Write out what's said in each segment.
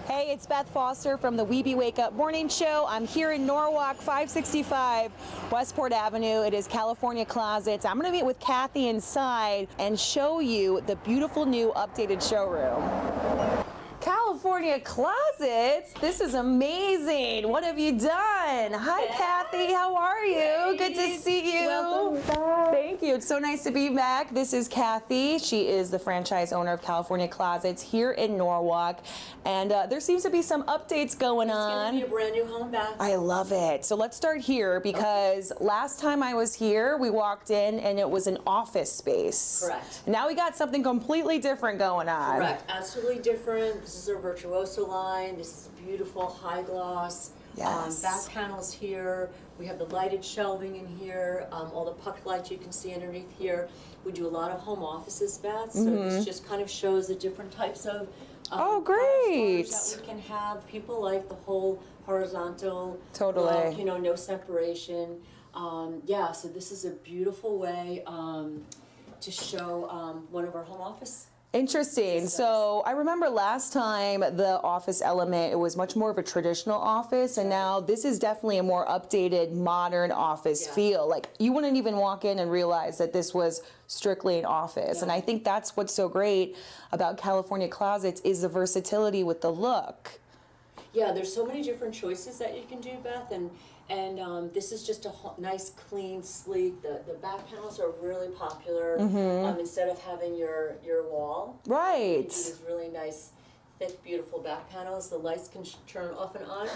Hey, it's Beth Foster from the WEBE Wake Up Morning Show. I'm here in Norwalk, 565 Westport Avenue. It is California Closets. I'm going to meet with Kathy inside and show you the beautiful new updated showroom. California Closets? This is amazing. What have you done? Hi, Kathy. How are you? Good to see you. Welcome back. Thank you. It's so nice to be back. This is Kathy. She is the franchise owner of California Closets here in Norwalk. And there seems to be some updates going on. It's going to be a brand new home, Beth. I love it. So let's start here because last time I was here, we walked in and it was an office space. Correct. Now we got something completely different going on. Correct. Absolutely different. This is our Virtuoso line. This is beautiful high gloss. Yes. Back panels here. We have the lighted shelving in here. All the puck lights you can see underneath here. We do a lot of home offices, Beth. So this just kind of shows the different types of Oh, great. that we can have. People like the whole horizontal Totally. look, you know, no separation. Yeah, so this is a beautiful way to show one of our home office. Interesting. So I remember last time the office element, it was much more of a traditional office, and now this is definitely a more updated, modern office feel. Like you wouldn't even walk in and realize that this was strictly an office. And I think that's what's so great about California Closets is the versatility with the look. Yeah, there's so many different choices that you can do, Beth, and this is just a nice, clean, sleek. The back panels are really popular. Instead of having your wall, Right. you do these really nice, thick, beautiful back panels. The lights can turn off and on.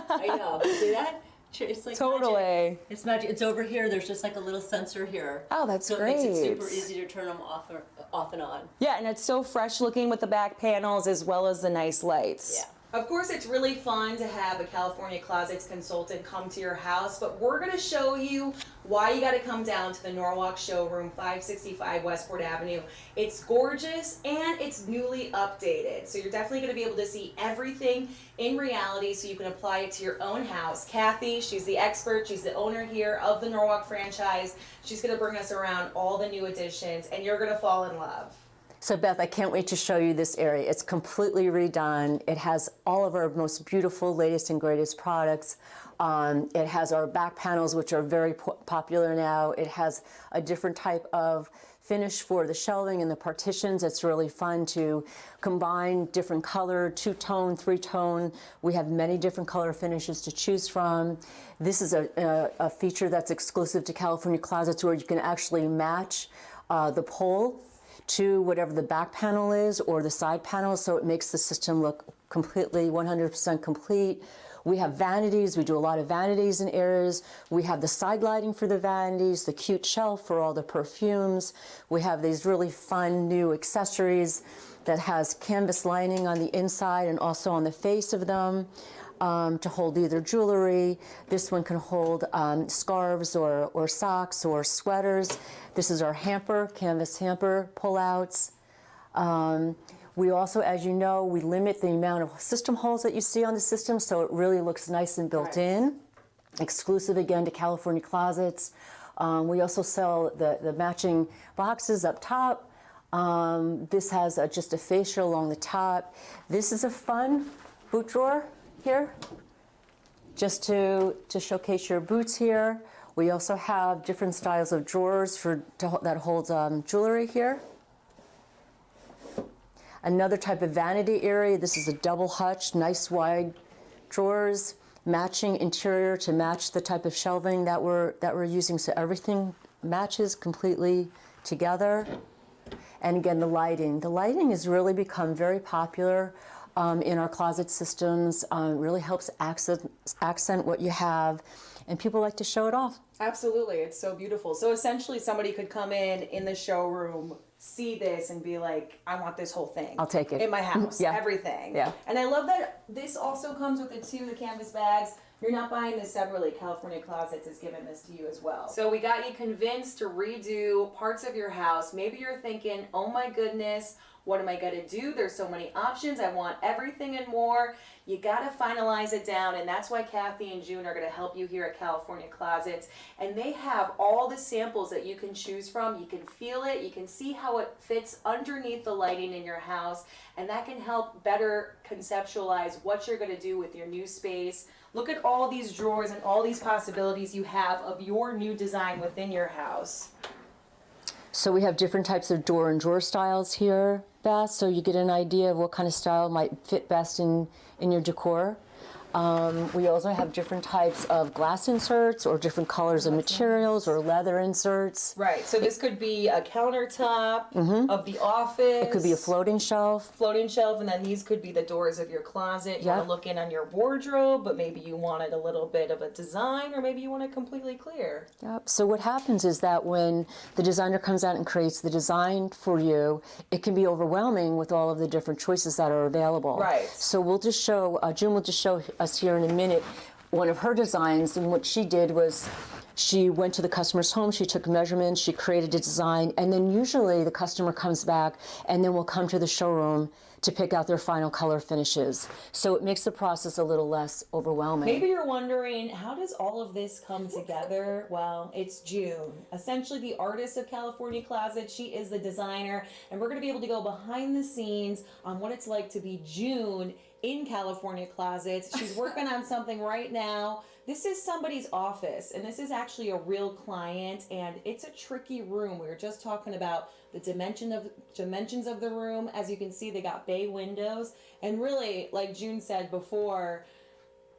I know. See that? It's like Totally. magic. It's magic. It's over here. There's just like a little sensor here. Oh, that's so great. So it makes it super easy to turn them off and on. Yeah, and it's so fresh looking with the back panels as well as the nice lights. Yeah. Of course, it's really fun to have a California Closets consultant come to your house, but we're going to show you why you got to come down to the Norwalk showroom, 565 Westport Avenue. It's gorgeous and it's newly updated. So you're definitely going to be able to see everything in reality so you can apply it to your own house. Kathy, she's the expert. She's the owner here of the Norwalk franchise. She's going to bring us around all the new additions and you're going to fall in love. So Beth, I can't wait to show you this area. It's completely redone. It has all of our most beautiful, latest and greatest products. It has our back panels, which are very popular now. It has a different type of finish for the shelving and the partitions. It's really fun to combine different color, two-tone, three-tone. We have many different color finishes to choose from. This is a feature that's exclusive to California Closets where you can actually match the pole to whatever the back panel is or the side panel, so it makes the system look completely 100% complete. We have vanities. We do a lot of vanities in areas. We have the side lighting for the vanities, the cute shelf for all the perfumes. We have these really fun new accessories that has canvas lining on the inside and also on the face of them to hold either jewelry. This one can hold scarves or socks or sweaters. This is our hamper, canvas hamper pullouts. We also, as you know, we limit the amount of system holes that you see on the system, so it really looks nice and built in. Exclusive again to California Closets. We also sell the matching boxes up top. This has just a fascia along the top. This is a fun boot drawer here, just to showcase your boots here. We also have different styles of drawers that holds jewelry here. Another type of vanity area. This is a double hutch, nice wide drawers, matching interior to match the type of shelving that we're using, so everything matches completely together. And again, the lighting. The lighting has really become very popular in our closet systems. Really helps accent what you have, and people like to show it off. Absolutely, it's so beautiful. So essentially somebody could come in the showroom, see this and be like, I want this whole thing. I'll take it. In my house, Yeah. everything. Yeah. And I love that this also comes with it too, the canvas bags. You're not buying this separately. California Closets is giving this to you as well. So we got you convinced to redo parts of your house. Maybe you're thinking, oh my goodness, what am I going to do? There's so many options. I want everything and more. You got to finalize it down, and that's why Kathy and June are going to help you here at California Closets. And they have all the samples that you can choose from. You can feel it. You can see how it fits underneath the lighting in your house, and that can help better conceptualize what you're going to do with your new space. Look at all these drawers and all these possibilities you have of your new design within your house. So we have different types of door and drawer styles here, Beth, so you get an idea of what kind of style might fit best in your decor. We also have different types of glass inserts or different colors of materials or leather inserts. Right, so this could be a countertop of the office. It could be a floating shelf. And then these could be the doors of your closet. You want to look in on your wardrobe, but maybe you wanted a little bit of a design, or maybe you want it completely clear. Yep. So what happens is that when the designer comes out and creates the design for you, it can be overwhelming with all of the different choices that are available. Right. So we'll just show, June will just show us here in a minute one of her designs, and what she did was she went to the customer's home, she took measurements, she created a design, and then usually the customer comes back and then will come to the showroom to pick out their final color finishes. So it makes the process a little less overwhelming. Maybe you're wondering, how does all of this come together? Well, it's June, essentially the artist of California Closet. She is the designer, and we're going to be able to go behind the scenes on what it's like to be June in California Closets. She's working on something right now. This is somebody's office, and this is actually a real client, and it's a tricky room. We were just talking about the dimensions of the room. As you can see, they got bay windows, and really, like June said before,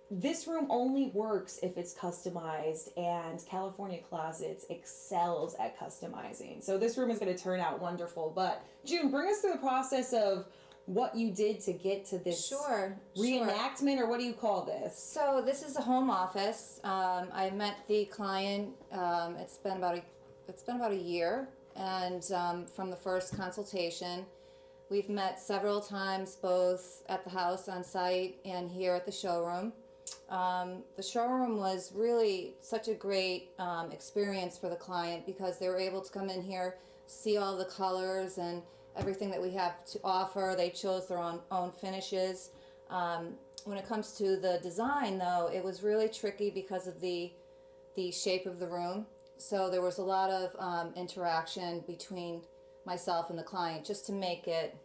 this room only works if it's customized, and California Closets excels at customizing. So this room is going to turn out wonderful. But June, bring us through the process of what you did to get to this reenactment, or what do you call this? So this is a home office. I met the client. It's been about a year, and from the first consultation, we've met several times, both at the house on site and here at the showroom. The showroom was really such a great experience for the client, because they were able to come in here, see all the colors and everything that we have to offer. They chose their own finishes. When it comes to the design, though, it was really tricky because of the shape of the room. So there was a lot of interaction between myself and the client just to make it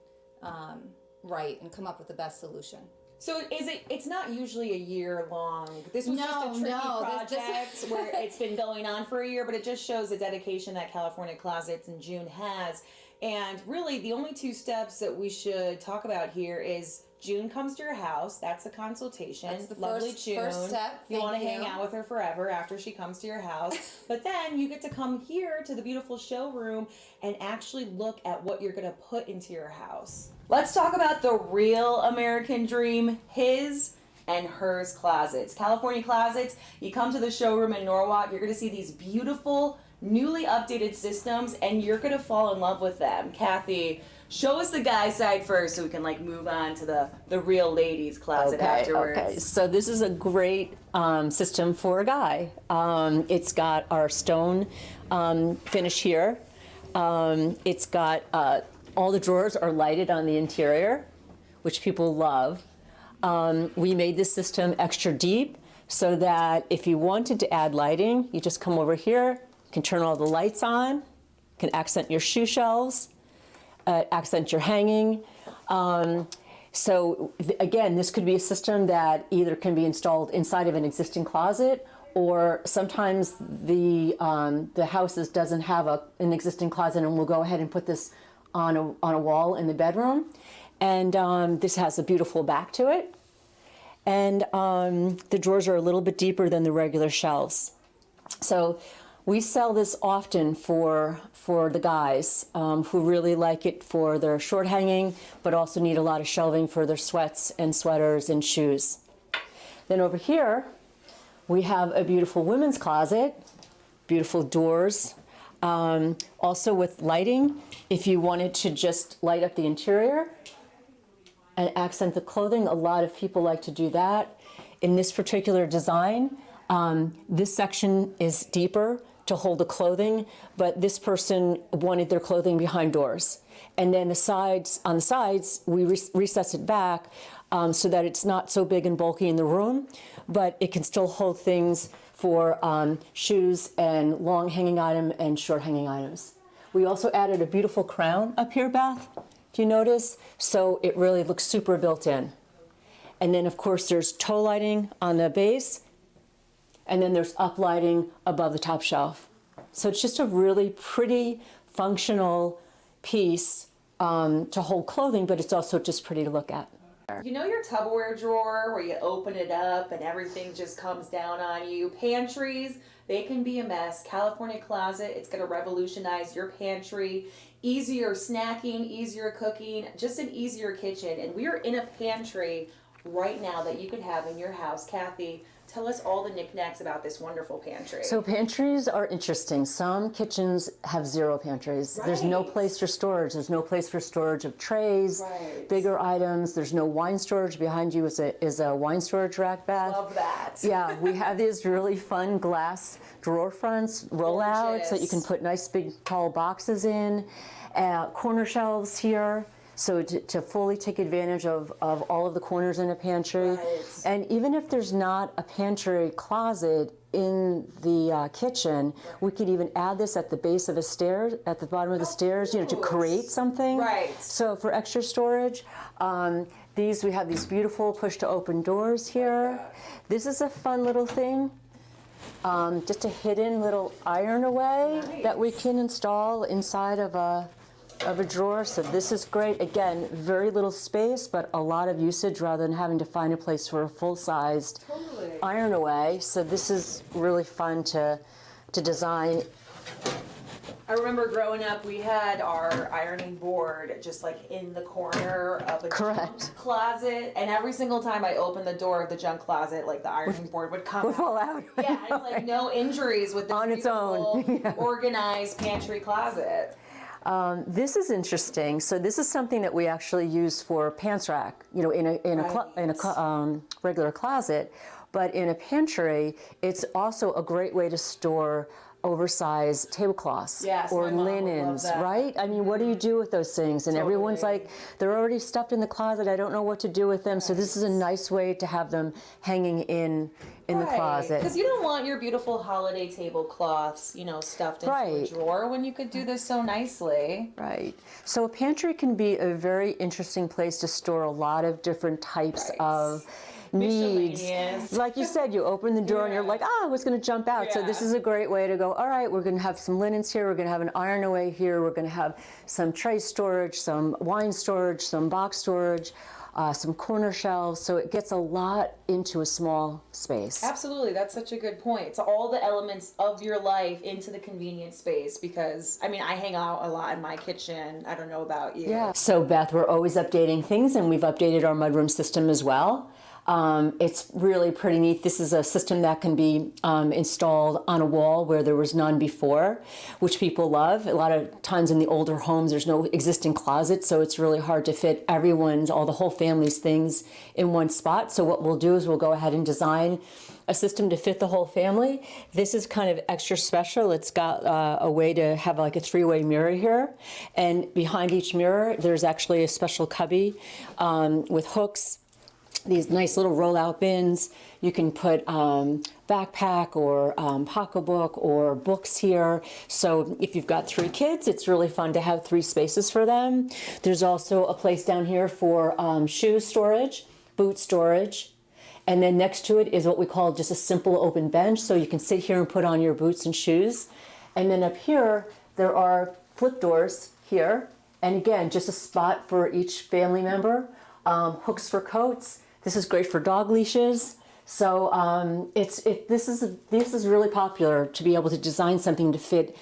right and come up with the best solution. So it's not usually a year long. This was just a tricky project where it's been going on for a year, but it just shows the dedication that California Closets in June has. And really, the only two steps that we should talk about here is June comes to your house. That's a consultation. That's the Lovely first June. step. You want to hang out with her forever after she comes to your house. But then you get to come here to the beautiful showroom and actually look at what you're going to put into your house. Let's talk about the real American dream, his and hers closets. California Closets, you come to the showroom in Norwalk, you're going to see these beautiful, newly updated systems, and you're going to fall in love with them. Kathy, show us the guy side first so we can move on to the real ladies closet afterwards. Okay, so this is a great system for a guy. It's got our stone finish here. It's got all the drawers are lighted on the interior, which people love. We made this system extra deep so that if you wanted to add lighting, you just come over here, can turn all the lights on, can accent your shoe shelves, accent your hanging. So again, this could be a system that either can be installed inside of an existing closet, or sometimes the houses doesn't have an existing closet, and we'll go ahead and put this on a wall in the bedroom. And this has a beautiful back to it. And the drawers are a little bit deeper than the regular shelves. So we sell this often for the guys who really like it for their short hanging, but also need a lot of shelving for their sweats and sweaters and shoes. Then over here, we have a beautiful women's closet, beautiful doors, also with lighting. If you wanted to just light up the interior and accent the clothing, a lot of people like to do that. in this particular design, this section is deeper to hold the clothing, but this person wanted their clothing behind doors. And then on the sides, we recess it back so that it's not so big and bulky in the room, but it can still hold things for shoes and long hanging item and short hanging items. We also added a beautiful crown up here, Beth, if you notice, so it really looks super built in. And then of course there's toe lighting on the base, and then there's up lighting above the top shelf. So it's just a really pretty, functional piece to hold clothing, but it's also just pretty to look at. You know your Tupperware drawer where you open it up and everything just comes down on you? Pantries, they can be a mess. California Closet, it's going to revolutionize your pantry. Easier snacking, easier cooking, just an easier kitchen. And we are in a pantry right now that you could have in your house. Kathy, tell us all the knickknacks about this wonderful pantry. So pantries are interesting. Some kitchens have zero pantries. Right. There's no place for storage. There's no place for storage of trays, right, bigger items. There's no wine storage. Behind you is a wine storage rack, Beth. Love that. Yeah, we have these really fun glass drawer fronts, rollouts that you can put nice big tall boxes in, corner shelves here. So to fully take advantage of all of the corners in a pantry. Right. And even if there's not a pantry closet in the kitchen, we could even add this at the base of a stair, at the bottom of the stairs, you know, to create something. Right. So for extra storage, we have these beautiful push to open doors here. This is a fun little thing. Just a hidden little iron away that we can install inside of a drawer. So this is great. Again, very little space, but a lot of usage rather than having to find a place for a full-sized iron away. So this is really fun to design. I remember growing up, we had our ironing board just like in the corner of a junk closet, and every single time I opened the door of the junk closet, like the ironing board would come out. Fall out. Yeah, and it's like no injuries with this on its own. Yeah. Organized pantry closet. This is interesting. So this is something that we actually use for pants rack, you know, in a regular closet, but in a pantry, it's also a great way to store oversized tablecloths or linens, right? I mean, what do you do with those things? And everyone's like, they're already stuffed in the closet. I don't know what to do with them. So this is a nice way to have them hanging in the closet. Because you don't want your beautiful holiday tablecloths, you know, stuffed into a drawer when you could do this so nicely. Right. So a pantry can be a very interesting place to store a lot of different types of needs. Like you said, you open the door and you're like, I was going to jump out. So this is a great way to go, all right, we're going to have some linens here, we're going to have an iron away here, we're going to have some tray storage, some wine storage, some box storage, some corner shelves. So it gets a lot into a small space. Absolutely. That's such a good point. It's all the elements of your life into the convenient space, because I mean, I hang out a lot in my kitchen. I don't know about you. Yeah. So Beth, we're always updating things, and we've updated our mudroom system as well. It's really pretty neat. This is a system that can be installed on a wall where there was none before, which people love. A lot of times in the older homes, there's no existing closet, so it's really hard to fit the whole family's things in one spot. So what we'll do is we'll go ahead and design a system to fit the whole family. This is kind of extra special. It's got a way to have like a three-way mirror here, and behind each mirror, there's actually a special cubby with hooks. These nice little roll-out bins. You can put backpack or pocketbook or books here. So if you've got 3 kids, it's really fun to have 3 spaces for them. There's also a place down here for shoe storage, boot storage. And then next to it is what we call just a simple open bench. So you can sit here and put on your boots and shoes. And then up here, there are flip doors here. And again, just a spot for each family member. Hooks for coats. This is great for dog leashes. So this is really popular, to be able to design something to fit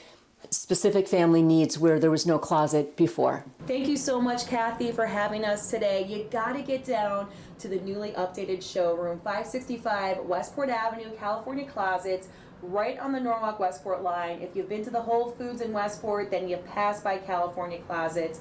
specific family needs where there was no closet before. Thank you so much, Kathy, for having us today. You got to get down to the newly updated showroom, 565 Westport Avenue, California Closets, right on the Norwalk Westport line. If you've been to the Whole Foods in Westport, then you've passed by California Closets.